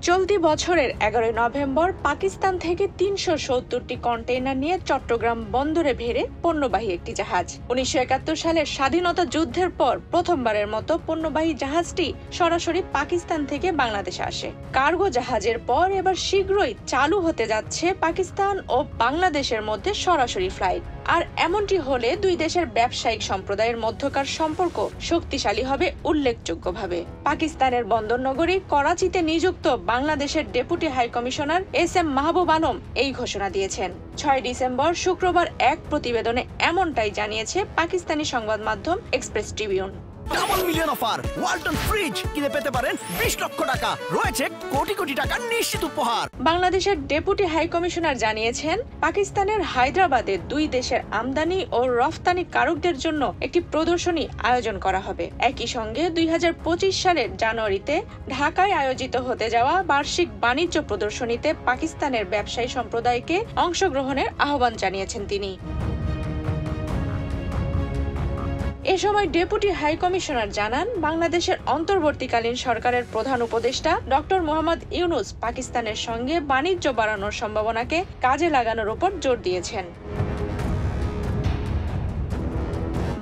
চলতি বছরের 11 নভেম্বর পাকিস্তান থেকে ৩৭০টি কন্টেইনার নিয়ে চট্টগ্রাম বন্দরে ভিড়ে পণ্যবাহী একটি জাহাজ। ১৯৭১ সালের স্বাধীনতা যুদ্ধের পর প্রথমবারের মতো পণ্যবাহী জাহাজটি সরাসরি পাকিস্তান থেকে বাংলাদেশে আসে। কার্গো জাহাজের পর এবার শীঘ্রই চালু হতে যাচ্ছে পাকিস্তান ও বাংলাদেশের মধ্যে সরাসরি ফ্লাইট। আর এমনটি হলে দুই দেশের ব্যবসায়িক সম্প্রদায়ের মধ্যকার সম্পর্ক শক্তিশালী হবে উল্লেখযোগ্যভাবে। পাকিস্তানের বন্দরনগরী করাচিতে নিযুক্ত বাংলাদেশের deputy high commissioner SM. Mahbub Alam এই ঘোষণা দিয়েছেন। ৬ ডিসেম্বর শুক্রবার এক প্রতিবেদনে এমনটাই জানিয়েছে পাকিস্তানি সংবাদ মাধ্যম express Tribune. Double million offer, Walton fridge কিনে পেতে পারেন ২০ লক্ষ টাকা, রয়েছে কোটি কোটি টাকার নিশ্চিত উপহার। বাংলাদেশের ডেপুটি হাই কমিশনার জানিয়েছেন, পাকিস্তানের হায়দ্রাবাদে দুই দেশের আমদানি ও রফতানি কারকদের জন্য একটি প্রদর্শনী আয়োজন করা হবে। একই সঙ্গে ২০২৫ সালের জানুয়ারিতে ঢাকায় আয়োজিত হতে যাওয়া বার্ষিক বাণিজ্য প্রদর্শনীতে পাকিস্তানের ব্যবসায়ী সম্প্রদায়কে অংশগ্রহণের আহ্বান জানিয়েছেন তিনি। এ সময় ডেপুটি হাই কমিশনার জানান, বাংলাদেশের অন্তর্বর্তীকালীন সরকারের প্রধান উপদেষ্টা ডক্টর মোহাম্মদ ইউনূস পাকিস্তানের সঙ্গে বাণিজ্য বাড়ানোর সম্ভাবনাকে কাজে লাগানোর উপর জোর দিয়েছেন।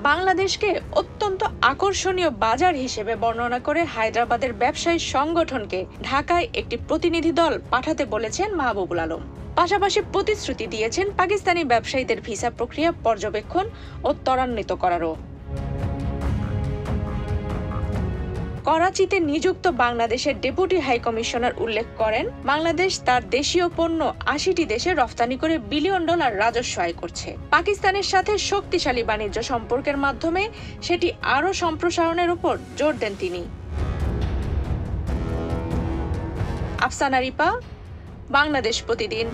বাংলাদেশকে অত্যন্ত আকর্ষণীয় বাজার হিসেবে বর্ণনা করে হায়দ্রাবাদের ব্যবসায়ী সংগঠনকে ঢাকায় একটি প্রতিনিধি দল পাঠাতে বলেছেন মাহবুবুল আলম। পাশাপাশি প্রতিশ্রুতি দিয়েছেন পাকিস্তানি ব্যবসায়ীদের ভিসা প্রক্রিয়া পর্যবেক্ষণ ও ত্বরান্বিত করারও। করাচিতে নিযুক্ত বাংলাদেশের ডেপুটি হাই কমিশনার উল্লেখ করেন, বাংলাদেশ তার দেশীয় পণ্য ৮০টি দেশে রফতানি করে বিলিয়ন ডলার রাজস্ব আয় করছে। পাকিস্তানের সাথে শক্তিশালী বাণিজ্য সম্পর্কের মাধ্যমে সেটি আরও সম্প্রসারণের উপর জোর দেন তিনি। আফসানা রিপা, বাংলাদেশ প্রতিদিন।